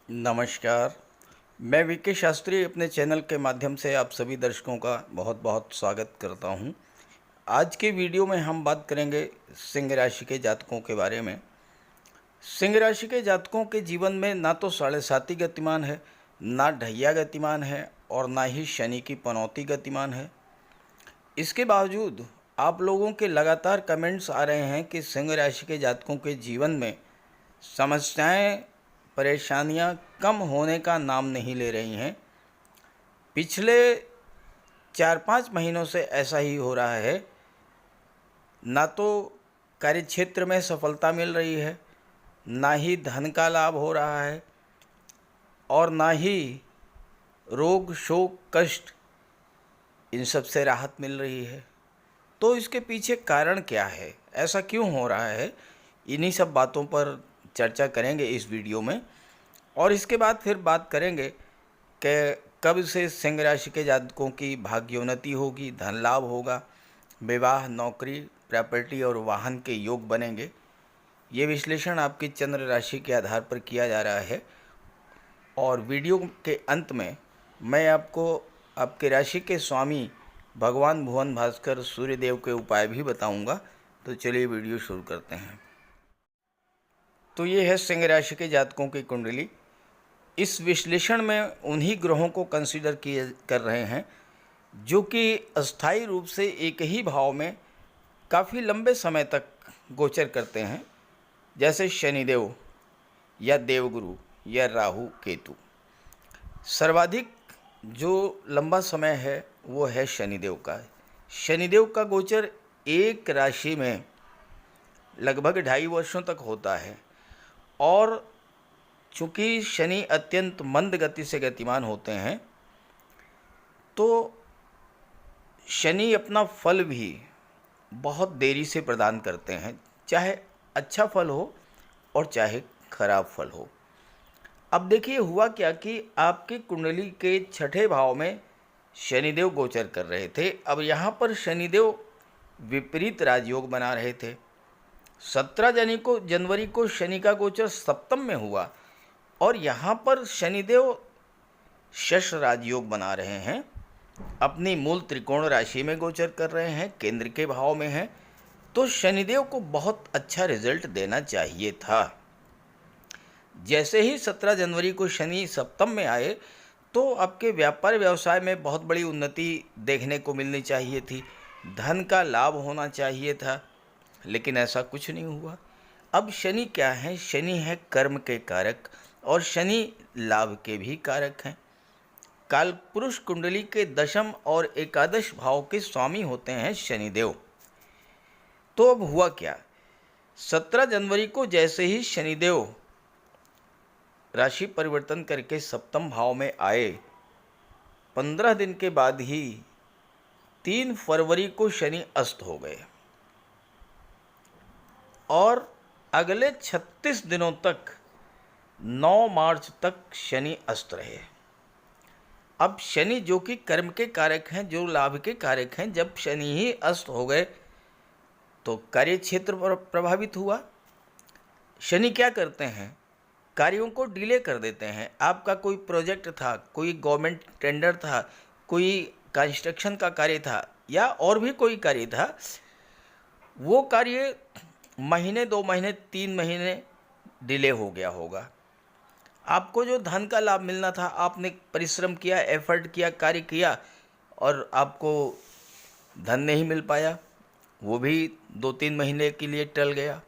नमस्कार। मैं वीके शास्त्री अपने चैनल के माध्यम से आप सभी दर्शकों का बहुत बहुत स्वागत करता हूं। आज के वीडियो में हम बात करेंगे सिंह राशि के जातकों के बारे में। सिंह राशि के जातकों के जीवन में ना तो साढ़े साती गतिमान है, ना ढैया गतिमान है और ना ही शनि की पनौती गतिमान है। इसके बावजूद आप लोगों के लगातार कमेंट्स आ रहे हैं कि सिंह राशि के जातकों के जीवन में समस्याएं, परेशानियां कम होने का नाम नहीं ले रही हैं। पिछले 4-5 महीनों से ऐसा ही हो रहा है। ना तो कार्यक्षेत्र में सफलता मिल रही है, ना ही धन का लाभ हो रहा है और ना ही रोग, शोक, कष्ट इन सब से राहत मिल रही है। तो इसके पीछे कारण क्या है, ऐसा क्यों हो रहा है, इन्हीं सब बातों पर चर्चा करेंगे इस वीडियो में। और इसके बाद फिर बात करेंगे कि कब से सिंह राशि के जातकों की भाग्योन्नति होगी, धन लाभ होगा, विवाह, नौकरी, प्रॉपर्टी और वाहन के योग बनेंगे। ये विश्लेषण आपकी चंद्र राशि के आधार पर किया जा रहा है। और वीडियो के अंत में मैं आपको आपके राशि के स्वामी भगवान भुवन भास्कर सूर्यदेव के उपाय भी बताऊंगा। तो चलिए वीडियो शुरू करते हैं। तो ये है सिंह राशि के जातकों की कुंडली। इस विश्लेषण में उन्हीं ग्रहों को कंसीडर किए कर रहे हैं जो कि अस्थायी रूप से एक ही भाव में काफ़ी लंबे समय तक गोचर करते हैं, जैसे शनिदेव या देवगुरु या राहु केतु। सर्वाधिक जो लंबा समय है वो है शनिदेव का। शनिदेव का गोचर एक राशि में लगभग 2.5 वर्षों तक होता है। और चूँकि शनि अत्यंत मंद गति से गतिमान होते हैं, तो शनि अपना फल भी बहुत देरी से प्रदान करते हैं, चाहे अच्छा फल हो और चाहे खराब फल हो। अब देखिए हुआ क्या कि आपकी कुंडली के 6ठे भाव में शनिदेव गोचर कर रहे थे। अब यहाँ पर शनिदेव विपरीत राजयोग बना रहे थे। 17 जनवरी को शनि का गोचर सप्तम में हुआ और यहाँ पर शनिदेव शश राजयोग बना रहे हैं, अपनी मूल त्रिकोण राशि में गोचर कर रहे हैं, केंद्र के भाव में हैं। तो शनिदेव को बहुत अच्छा रिजल्ट देना चाहिए था। जैसे ही 17 जनवरी को शनि सप्तम में आए तो आपके व्यापार व्यवसाय में बहुत बड़ी उन्नति देखने को मिलनी चाहिए थी, धन का लाभ होना चाहिए था, लेकिन ऐसा कुछ नहीं हुआ। अब शनि क्या है? शनि है कर्म के कारक और शनि लाभ के भी कारक हैं। कालपुरुष कुंडली के दशम और एकादश भाव के स्वामी होते हैं शनिदेव। तो अब हुआ क्या? 17 जनवरी को जैसे ही शनिदेव राशि परिवर्तन करके सप्तम भाव में आए, 15 दिन के बाद ही 3 फरवरी को शनि अस्त हो गए और अगले 36 दिनों तक 9 मार्च तक शनि अस्त रहे। अब शनि जो कि कर्म के कारक हैं, जो लाभ के कारक हैं, जब शनि ही अस्त हो गए तो कार्य क्षेत्र पर प्रभावित हुआ। शनि क्या करते हैं? कार्यों को डिले कर देते हैं। आपका कोई प्रोजेक्ट था, कोई गवर्नमेंट टेंडर था, कोई कंस्ट्रक्शन का कार्य था या और भी कोई कार्य था, वो कार्य महीने, 2 महीने, 3 महीने डिले हो गया होगा। आपको जो धन का लाभ मिलना था, आपने परिश्रम किया, एफर्ट किया, कार्य किया और आपको धन नहीं मिल पाया, वो भी 2-3 महीने के लिए टल गया।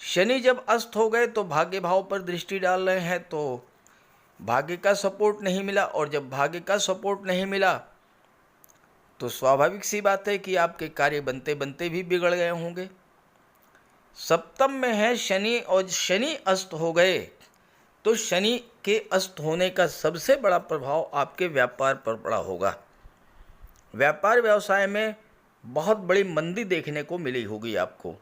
शनि जब अस्त हो गए तो भाग्य भाव पर दृष्टि डाल रहे हैं, तो भाग्य का सपोर्ट नहीं मिला और जब भाग्य का सपोर्ट नहीं मिला तो स्वाभाविक सी बात है कि आपके कार्य बनते बनते भी बिगड़ गए होंगे। सप्तम में है शनि और शनि अस्त हो गए तो शनि के अस्त होने का सबसे बड़ा प्रभाव आपके व्यापार पर पड़ा होगा। व्यापार व्यवसाय में बहुत बड़ी मंदी देखने को मिली होगी आपको।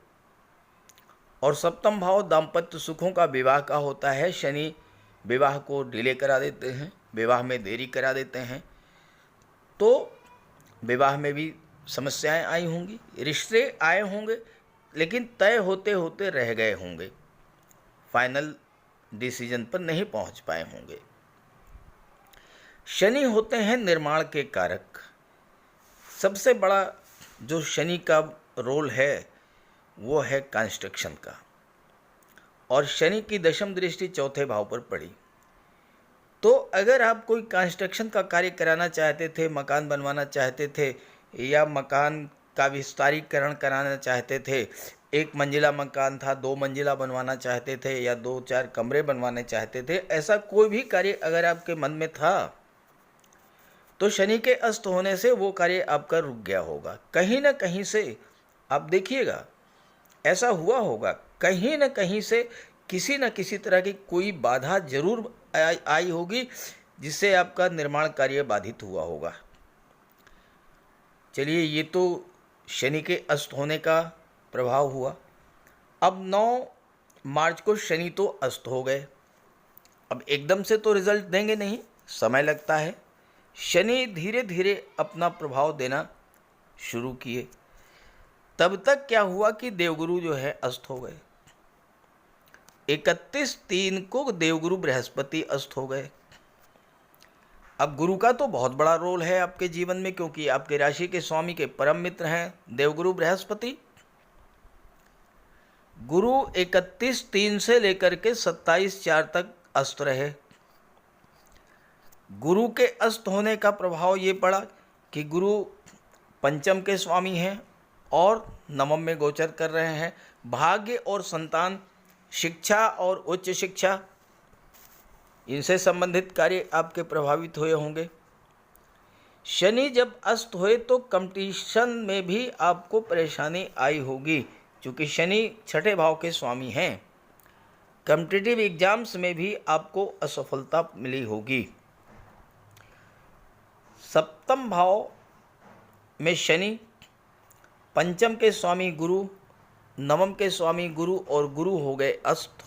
और सप्तम भाव दाम्पत्य सुखों का, विवाह का होता है। शनि विवाह को डिले करा देते हैं, विवाह में देरी करा देते हैं, तो विवाह में भी समस्याएं आई होंगी, रिश्ते आए होंगे लेकिन तय होते होते रह गए होंगे, फाइनल डिसीजन पर नहीं पहुंच पाए होंगे। शनि होते हैं निर्माण के कारक। सबसे बड़ा जो शनि का रोल है वो है कंस्ट्रक्शन का, और शनि की दशम दृष्टि चौथे भाव पर पड़ी। तो अगर आप कोई कंस्ट्रक्शन का कार्य कराना चाहते थे, मकान बनवाना चाहते थे, या मकान का विस्तारीकरण कराना चाहते थे, एक मंजिला मकान था, 2 मंजिला बनवाना चाहते थे, या 2-4 कमरे बनवाने चाहते थे, ऐसा कोई भी कार्य अगर आपके मन में था तो शनि के अस्त होने से वो कार्य आपका रुक गया होगा। कहीं ना कहीं से आप देखिएगा, ऐसा हुआ होगा, कहीं ना कहीं से किसी न किसी तरह की कोई बाधा जरूर आई होगी जिससे आपका निर्माण कार्य बाधित हुआ होगा। चलिए, ये तो शनि के अस्त होने का प्रभाव हुआ। अब 9 मार्च को शनि तो अस्त हो गए। अब एकदम से तो रिजल्ट देंगे नहीं, समय लगता है। शनि धीरे धीरे अपना प्रभाव देना शुरू किए। तब तक क्या हुआ कि देवगुरु जो है अस्त हो गए। 31/3 को देवगुरु बृहस्पति अस्त हो गए। अब गुरु का तो बहुत बड़ा रोल है आपके जीवन में, क्योंकि आपके राशि के स्वामी के परम मित्र हैं देवगुरु बृहस्पति। गुरु 31/3 से लेकर के 27/4 तक अस्त रहे। गुरु के अस्त होने का प्रभाव ये पड़ा कि गुरु पंचम के स्वामी हैं और नवम में गोचर कर रहे हैं। भाग्य और संतान, शिक्षा और उच्च शिक्षा, इनसे संबंधित कार्य आपके प्रभावित हुए होंगे। शनि जब अस्त हुए तो कंपटीशन में भी आपको परेशानी आई होगी, क्योंकि शनि 6ठे भाव के स्वामी हैं। कॉम्पिटिटिव एग्जाम्स में भी आपको असफलता मिली होगी। 7म भाव में शनि, पंचम के स्वामी गुरु, नवम के स्वामी गुरु, और गुरु हो गए अस्त।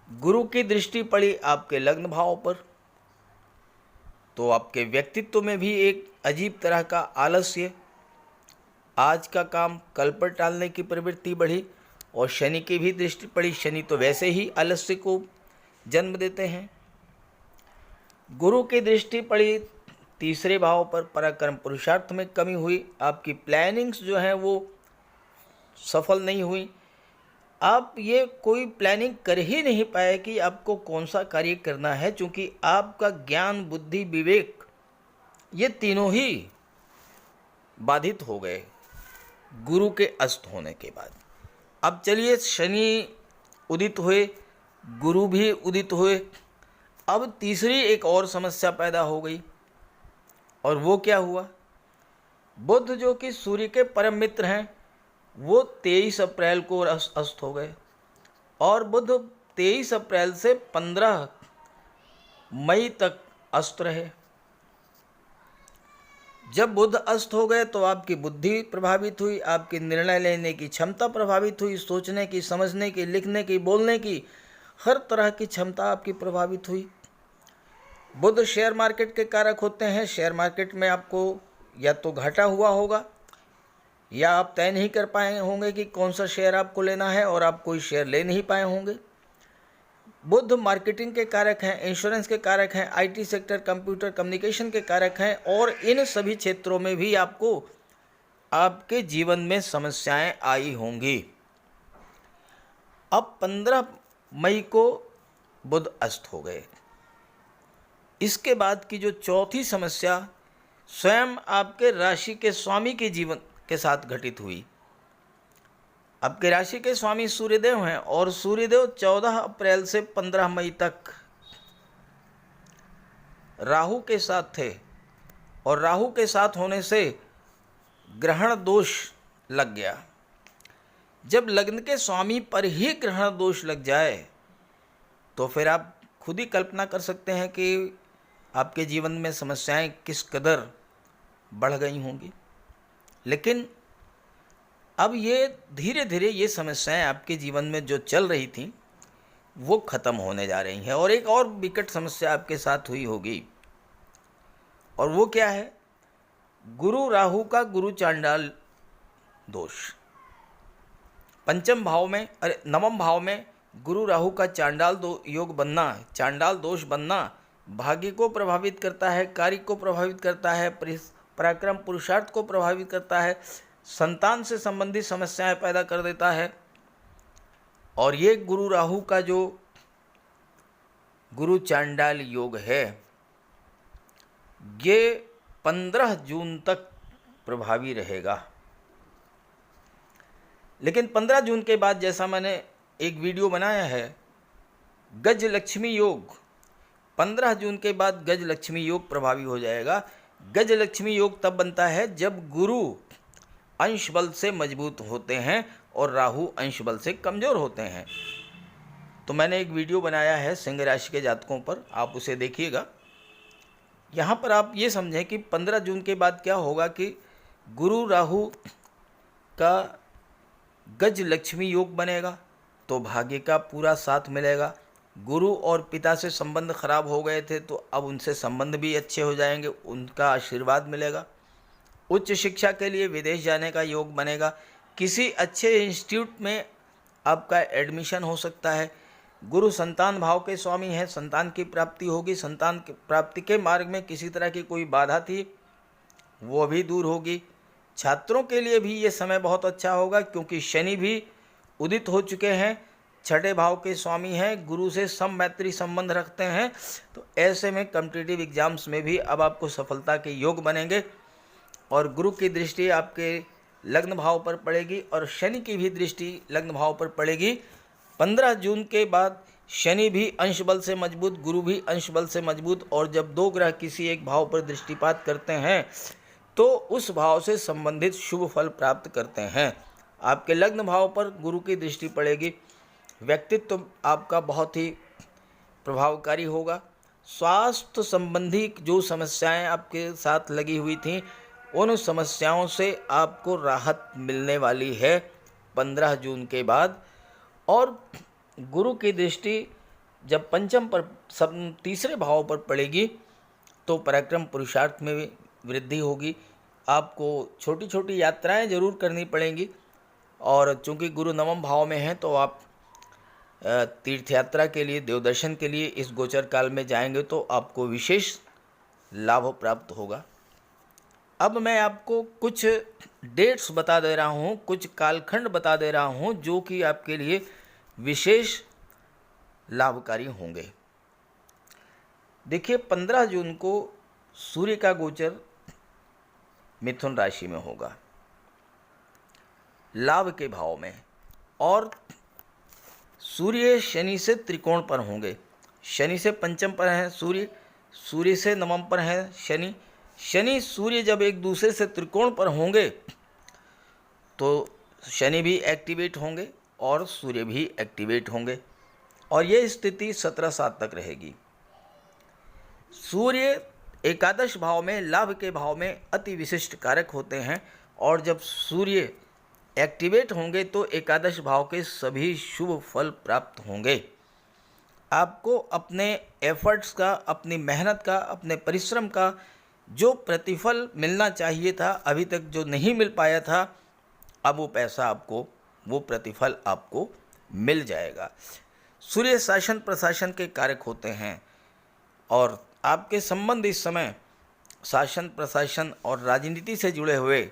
गुरु की दृष्टि पड़ी आपके लग्न भाव पर, तो आपके व्यक्तित्व में भी एक अजीब तरह का आलस्य, आज का काम कल पर टालने की प्रवृत्ति बढ़ी, और शनि की भी दृष्टि पड़ी। शनि तो वैसे ही आलस्य को जन्म देते हैं। गुरु की दृष्टि पड़ी 3रे भाव पर, पराक्रम पुरुषार्थ में कमी हुई। आपकी प्लानिंग्स जो हैं वो सफल नहीं हुई। आप ये कोई प्लानिंग कर ही नहीं पाए कि आपको कौन सा कार्य करना है, क्योंकि आपका ज्ञान, बुद्धि, विवेक, ये तीनों ही बाधित हो गए गुरु के अस्त होने के बाद। अब चलिए, शनि उदित हुए, गुरु भी उदित हुए। अब तीसरी एक और समस्या पैदा हो गई, और वो क्या हुआ? बुध जो कि सूर्य के परम मित्र हैं, वो 23 अप्रैल को अस्त हो गए, और बुध 23 अप्रैल से 15 मई तक अस्त रहे। जब बुध अस्त हो गए तो आपकी बुद्धि प्रभावित हुई, आपकी निर्णय लेने की क्षमता प्रभावित हुई, सोचने की, समझने की, लिखने की, बोलने की, हर तरह की क्षमता आपकी प्रभावित हुई। बुध शेयर मार्केट के कारक होते हैं। शेयर मार्केट में आपको या तो घाटा हुआ होगा, या आप तय नहीं कर पाए होंगे कि कौन सा शेयर आपको लेना है, और आप कोई शेयर ले नहीं पाए होंगे। बुध मार्केटिंग के कारक हैं, इंश्योरेंस के कारक हैं, आईटी सेक्टर, कंप्यूटर, कम्युनिकेशन के कारक हैं, और इन सभी क्षेत्रों में भी आपको आपके जीवन में समस्याएं आई होंगी। अब 15 मई को बुध अस्त हो गए। इसके बाद की जो चौथी समस्या स्वयं आपके राशि के स्वामी के जीवन के साथ घटित हुई। आपके राशि के स्वामी सूर्यदेव हैं, और सूर्यदेव 14 अप्रैल से 15 मई तक राहु के साथ थे, और राहु के साथ होने से ग्रहण दोष लग गया। जब लग्न के स्वामी पर ही ग्रहण दोष लग जाए तो फिर आप खुद ही कल्पना कर सकते हैं कि आपके जीवन में समस्याएं किस कदर बढ़ गई होंगी। लेकिन अब ये धीरे धीरे ये समस्याएं आपके जीवन में जो चल रही थी वो ख़त्म होने जा रही हैं, और एक और विकट समस्या आपके साथ हुई होगी, और वो क्या है? गुरु राहु का गुरु चांडाल दोष। पंचम भाव में, नवम भाव में गुरु राहु का योग बनना, चांडाल दोष बनना भाग्य को प्रभावित करता है, कार्य को प्रभावित करता है, पराक्रम पुरुषार्थ को प्रभावित करता है, संतान से संबंधित समस्याएं पैदा कर देता है। और ये गुरु राहु का जो गुरु चांडाल योग है, ये 15 जून तक प्रभावी रहेगा। लेकिन 15 जून के बाद, जैसा मैंने एक वीडियो बनाया है, गज लक्ष्मी योग, 15 जून के बाद गज लक्ष्मी योग प्रभावी हो जाएगा। गज लक्ष्मी योग तब बनता है जब गुरु अंश बल से मजबूत होते हैं और राहु अंश बल से कमज़ोर होते हैं। तो मैंने एक वीडियो बनाया है सिंह राशि के जातकों पर, आप उसे देखिएगा। यहाँ पर आप ये समझें कि 15 जून के बाद क्या होगा कि गुरु राहु का गज लक्ष्मी योग बनेगा तो भाग्य का पूरा साथ मिलेगा। गुरु और पिता से संबंध खराब हो गए थे तो अब उनसे संबंध भी अच्छे हो जाएंगे, उनका आशीर्वाद मिलेगा। उच्च शिक्षा के लिए विदेश जाने का योग बनेगा। किसी अच्छे इंस्टीट्यूट में आपका एडमिशन हो सकता है। गुरु संतान भाव के स्वामी हैं, संतान की प्राप्ति होगी। संतान की प्राप्ति के मार्ग में किसी तरह की कोई बाधा थी वो भी दूर होगी। छात्रों के लिए भी ये समय बहुत अच्छा होगा क्योंकि शनि भी उदित हो चुके हैं, छठे भाव के स्वामी हैं, गुरु से सम मैत्री संबंध रखते हैं। तो ऐसे में कॉम्पिटिटिव एग्जाम्स में भी अब आपको सफलता के योग बनेंगे। और गुरु की दृष्टि आपके लग्न भाव पर पड़ेगी और शनि की भी दृष्टि लग्न भाव पर पड़ेगी। 15 जून के बाद शनि भी अंश बल से मजबूत, गुरु भी अंश बल से मजबूत, और जब दो ग्रह किसी एक भाव पर दृष्टिपात करते हैं तो उस भाव से संबंधित शुभ फल प्राप्त करते हैं। आपके लग्न भाव पर गुरु की दृष्टि पड़ेगी। व्यक्तित्व तो आपका बहुत ही प्रभावकारी होगा। स्वास्थ्य संबंधी जो समस्याएं आपके साथ लगी हुई थीं, उन समस्याओं से आपको राहत मिलने वाली है 15 जून के बाद। और गुरु की दृष्टि जब पंचम पर तीसरे भाव पर पड़ेगी तो पराक्रम पुरुषार्थ में वृद्धि होगी। आपको छोटी छोटी यात्राएं जरूर करनी पड़ेंगी, और चूंकि गुरु नवम भाव में हैं तो आप तीर्थ यात्रा के लिए, देव दर्शन के लिए इस गोचर काल में जाएंगे तो आपको विशेष लाभ प्राप्त होगा। अब मैं आपको कुछ डेट्स बता दे रहा हूँ, कुछ कालखंड बता दे रहा हूँ जो कि आपके लिए विशेष लाभकारी होंगे। देखिए, 15 जून को सूर्य का गोचर मिथुन राशि में होगा, लाभ के भाव में, और सूर्य शनि से त्रिकोण पर होंगे। शनि से पंचम पर हैं सूर्य, सूर्य से नवम पर हैं शनि। शनि सूर्य जब एक दूसरे से त्रिकोण पर होंगे तो शनि भी एक्टिवेट होंगे और सूर्य भी एक्टिवेट होंगे, और ये स्थिति 17/7 तक रहेगी। सूर्य एकादश भाव में, लाभ के भाव में अति विशिष्ट कारक होते हैं, और जब सूर्य एक्टिवेट होंगे तो एकादश भाव के सभी शुभ फल प्राप्त होंगे। आपको अपने एफर्ट्स का, अपनी मेहनत का, अपने परिश्रम का जो प्रतिफल मिलना चाहिए था, अभी तक जो नहीं मिल पाया था, अब वो पैसा आपको, वो प्रतिफल आपको मिल जाएगा। सूर्य शासन प्रशासन के कारक होते हैं, और आपके संबंध इस समय शासन प्रशासन और राजनीति से जुड़े हुए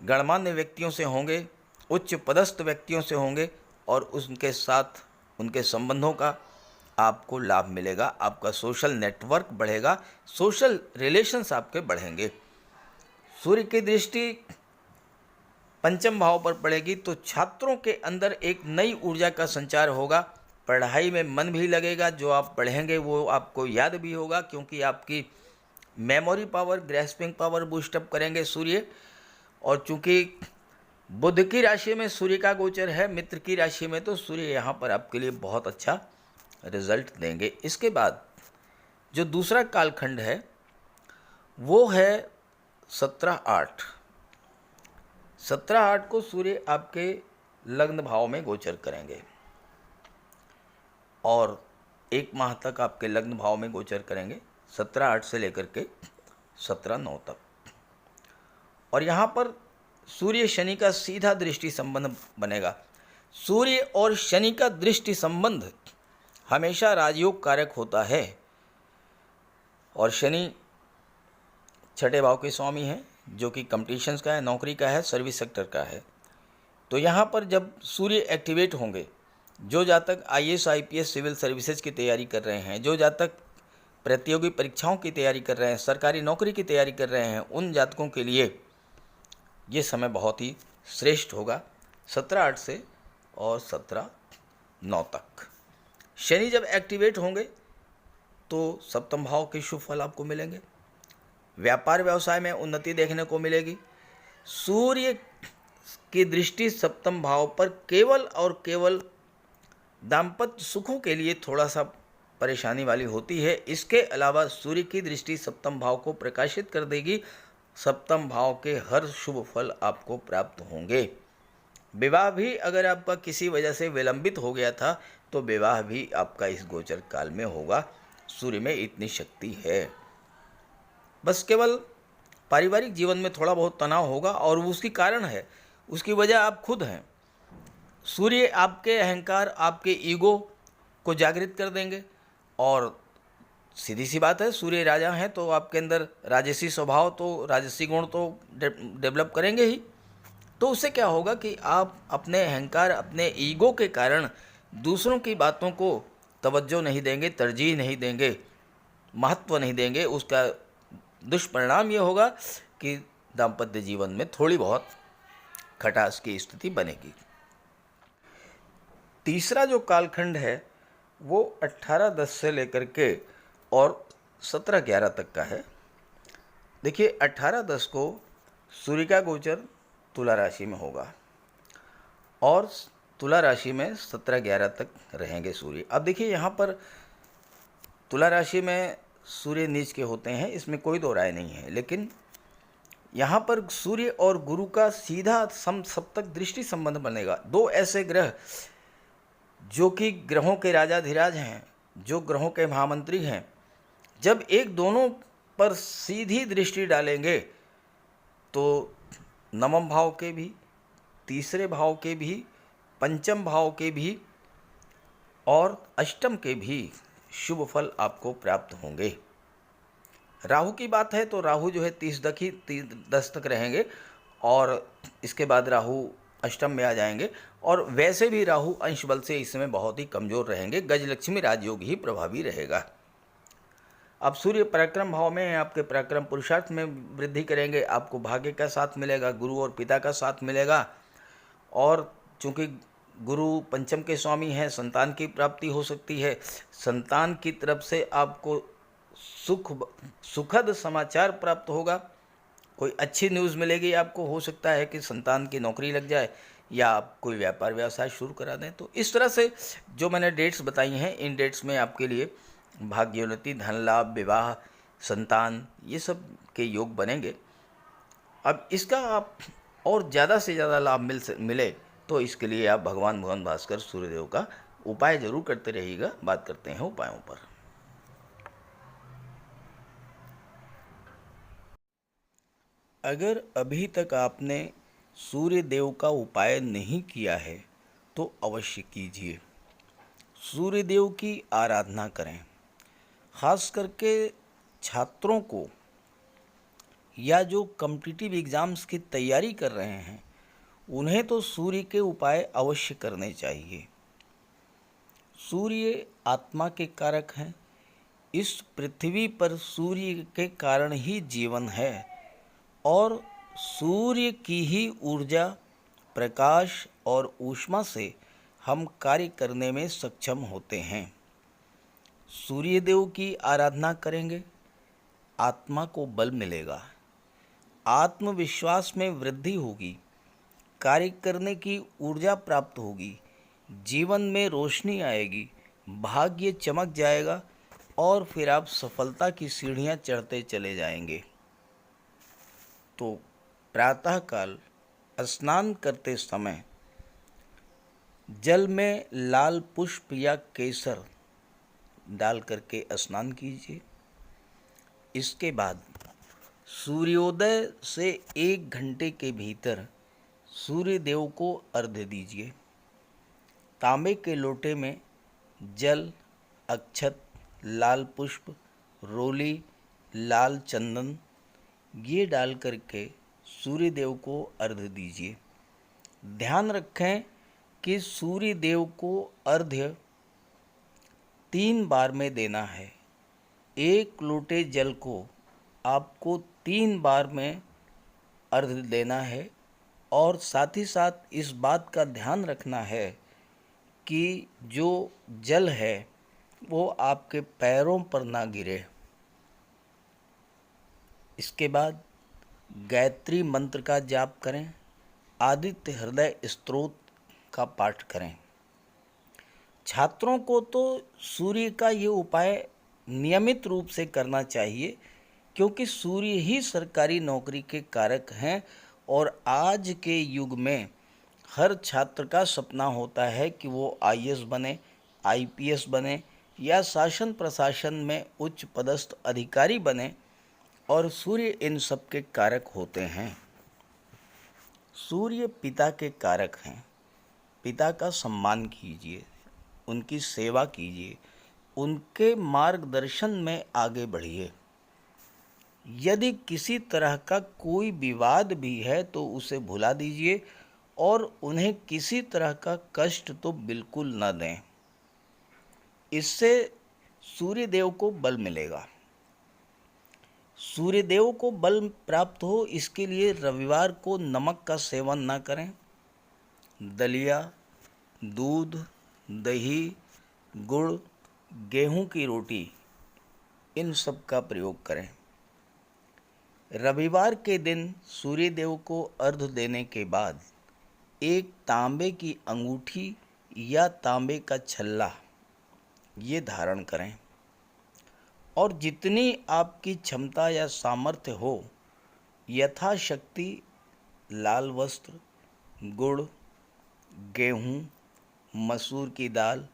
गणमान्य व्यक्तियों से होंगे, उच्च पदस्थ व्यक्तियों से होंगे, और उनके साथ उनके संबंधों का आपको लाभ मिलेगा। आपका सोशल नेटवर्क बढ़ेगा, सोशल रिलेशंस आपके बढ़ेंगे। सूर्य की दृष्टि पंचम भाव पर पड़ेगी तो छात्रों के अंदर एक नई ऊर्जा का संचार होगा। पढ़ाई में मन भी लगेगा, जो आप पढ़ेंगे वो आपको याद भी होगा, क्योंकि आपकी memory power, grasping power boost up करेंगे सूर्य। और चूंकि बुध की राशि में सूर्य का गोचर है, मित्र की राशि में, तो सूर्य यहाँ पर आपके लिए बहुत अच्छा रिजल्ट देंगे। इसके बाद जो दूसरा कालखंड है वो है 17/8। 17/8 को सूर्य आपके लग्न भाव में गोचर करेंगे और 1 माह तक आपके लग्न भाव में गोचर करेंगे, 17/8 से लेकर के 17/9 तक। और यहाँ पर सूर्य शनि का सीधा दृष्टि संबंध बनेगा। सूर्य और शनि का दृष्टि संबंध हमेशा राजयोग कारक होता है और शनि छठे भाव के स्वामी हैं जो कि कंपटीशंस का है, नौकरी का है, सर्विस सेक्टर का है। तो यहाँ पर जब सूर्य एक्टिवेट होंगे, जो जातक आईएएस आईपीएस सिविल सर्विसेज की तैयारी कर रहे हैं, जो जातक प्रतियोगी परीक्षाओं की तैयारी कर रहे हैं, सरकारी नौकरी की तैयारी कर रहे हैं, उन जातकों के लिए ये समय बहुत ही श्रेष्ठ होगा 17/8 से और 17/9 तक। शनि जब एक्टिवेट होंगे तो सप्तम भाव के शुभ फल आपको मिलेंगे, व्यापार व्यवसाय में उन्नति देखने को मिलेगी। सूर्य की दृष्टि सप्तम भाव पर केवल और केवल दाम्पत्य सुखों के लिए थोड़ा सा परेशानी वाली होती है। इसके अलावा सूर्य की दृष्टि सप्तम भाव को प्रकाशित कर देगी। सप्तम भाव के हर शुभ फल आपको प्राप्त होंगे। विवाह भी अगर आपका किसी वजह से विलंबित हो गया था तो विवाह भी आपका इस गोचर काल में होगा। सूर्य में इतनी शक्ति है। बस केवल पारिवारिक जीवन में थोड़ा बहुत तनाव होगा और उसकी कारण है, उसकी वजह आप खुद हैं। सूर्य आपके अहंकार, आपके ईगो को जागृत कर देंगे और सीधी सी बात है, सूर्य राजा हैं तो आपके अंदर राजसी स्वभाव, तो राजसी गुण तो डेवलप करेंगे ही। तो उससे क्या होगा कि आप अपने अहंकार, अपने ईगो के कारण दूसरों की बातों को तवज्जो नहीं देंगे, तरजीह नहीं देंगे, महत्व नहीं देंगे। उसका दुष्परिणाम ये होगा कि दाम्पत्य जीवन में थोड़ी बहुत खटास की स्थिति बनेगी। तीसरा जो कालखंड है वो 18/10 से लेकर के और 17/11 तक का है। देखिए 18/10 को सूर्य का गोचर तुला राशि में होगा और तुला राशि में 17/11 तक रहेंगे सूर्य। अब देखिए यहाँ पर तुला राशि में सूर्य नीच के होते हैं, इसमें कोई दो राय नहीं है, लेकिन यहाँ पर सूर्य और गुरु का सीधा सप्तक दृष्टि संबंध बनेगा। दो ऐसे ग्रह जो कि ग्रहों के राजाधिराज हैं, जो ग्रहों के महामंत्री हैं, जब एक दोनों पर सीधी दृष्टि डालेंगे तो नवम भाव के भी, तीसरे भाव के भी, पंचम भाव के भी और अष्टम के भी शुभ फल आपको प्राप्त होंगे। राहु की बात है तो राहु जो है 30/10 तक रहेंगे और इसके बाद राहु अष्टम में आ जाएंगे और वैसे भी राहु अंश बल से इस समय बहुत ही कमज़ोर रहेंगे। गजलक्ष्मी राजयोग ही प्रभावी रहेगा। अब सूर्य पराक्रम भाव में आपके पराक्रम पुरुषार्थ में वृद्धि करेंगे, आपको भाग्य का साथ मिलेगा, गुरु और पिता का साथ मिलेगा और चूँकि गुरु पंचम के स्वामी हैं, संतान की प्राप्ति हो सकती है। संतान की तरफ से आपको सुखद समाचार प्राप्त होगा, कोई अच्छी न्यूज़ मिलेगी आपको। हो सकता है कि संतान की नौकरी लग जाए या आप कोई व्यापार व्यवसाय शुरू करा दें। तो इस तरह से जो मैंने डेट्स बताई हैं, इन डेट्स में आपके लिए भाग्योन्नति, धन लाभ, विवाह, संतान, ये सब के योग बनेंगे। अब इसका आप और ज़्यादा से ज़्यादा लाभ मिले तो इसके लिए आप भगवान भगवान भास्कर सूर्यदेव का उपाय जरूर करते रहिएगा। बात करते हैं उपायों पर। अगर अभी तक आपने सूर्य देव का उपाय नहीं किया है तो अवश्य कीजिए। सूर्य देव की आराधना करें। खास करके छात्रों को या जो कॉम्पिटिटिव एग्ज़ाम्स की तैयारी कर रहे हैं उन्हें तो सूर्य के उपाय अवश्य करने चाहिए। सूर्य आत्मा के कारक हैं। इस पृथ्वी पर सूर्य के कारण ही जीवन है और सूर्य की ही ऊर्जा, प्रकाश और ऊष्मा से हम कार्य करने में सक्षम होते हैं। सूर्य देव की आराधना करेंगे, आत्मा को बल मिलेगा, आत्मविश्वास में वृद्धि होगी, कार्य करने की ऊर्जा प्राप्त होगी, जीवन में रोशनी आएगी, भाग्य चमक जाएगा और फिर आप सफलता की सीढ़ियां चढ़ते चले जाएंगे। तो प्रातःकाल स्नान करते समय जल में लाल पुष्प या केसर डाल करके स्नान कीजिए। इसके बाद सूर्योदय से 1 घंटे के भीतर सूर्य देव को अर्घ्य दीजिए। तांबे के लोटे में जल, अक्षत, लाल पुष्प, रोली, लाल चंदन ये डाल करके सूर्य देव को अर्घ्य दीजिए। ध्यान रखें कि सूर्य देव को अर्घ्य 3 बार में देना है। 1 लोटे जल को आपको 3 बार में अर्घ्य देना है और साथ ही साथ इस बात का ध्यान रखना है कि जो जल है वो आपके पैरों पर ना गिरे। इसके बाद गायत्री मंत्र का जाप करें, आदित्य हृदय स्तोत्र का पाठ करें। छात्रों को तो सूर्य का ये उपाय नियमित रूप से करना चाहिए, क्योंकि सूर्य ही सरकारी नौकरी के कारक हैं और आज के युग में हर छात्र का सपना होता है कि वो आईएएस बने, आईपीएस बने या शासन प्रशासन में उच्च पदस्थ अधिकारी बने, और सूर्य इन सब के कारक होते हैं। सूर्य पिता के कारक हैं। पिता का सम्मान कीजिए, उनकी सेवा कीजिए, उनके मार्गदर्शन में आगे बढ़िए। यदि किसी तरह का कोई विवाद भी है तो उसे भुला दीजिए और उन्हें किसी तरह का कष्ट तो बिल्कुल न दें। इससे सूर्यदेव को बल मिलेगा। सूर्यदेव को बल प्राप्त हो इसके लिए रविवार को नमक का सेवन न करें। दलिया, दूध, दही, गुड़, गेहूं की रोटी इन सब का प्रयोग करें। रविवार के दिन सूर्यदेव को अर्घ्य देने के बाद एक तांबे की अंगूठी या तांबे का छल्ला ये धारण करें और जितनी आपकी क्षमता या सामर्थ्य हो यथाशक्ति लाल वस्त्र, गुड़, गेहूं, मसूर की दाल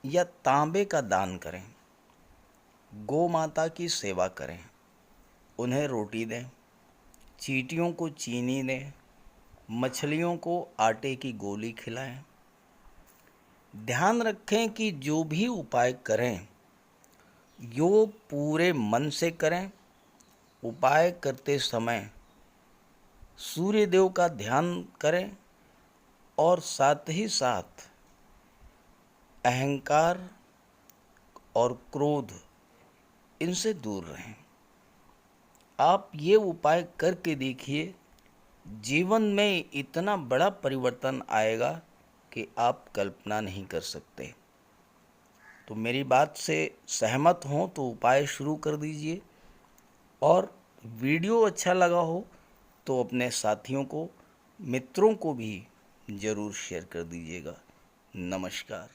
या तांबे का दान करें। गौ माता की सेवा करें, उन्हें रोटी दें, चींटियों को चीनी दें, मछलियों को आटे की गोली खिलाएं। ध्यान रखें कि जो भी उपाय करें यो पूरे मन से करें। उपाय करते समय सूर्यदेव का ध्यान करें और साथ ही साथ अहंकार और क्रोध इनसे दूर रहें। आप ये उपाय करके देखिए, जीवन में इतना बड़ा परिवर्तन आएगा कि आप कल्पना नहीं कर सकते। तो मेरी बात से सहमत हों तो उपाय शुरू कर दीजिए, और वीडियो अच्छा लगा हो तो अपने साथियों को, मित्रों को भी ज़रूर शेयर कर दीजिएगा। नमस्कार।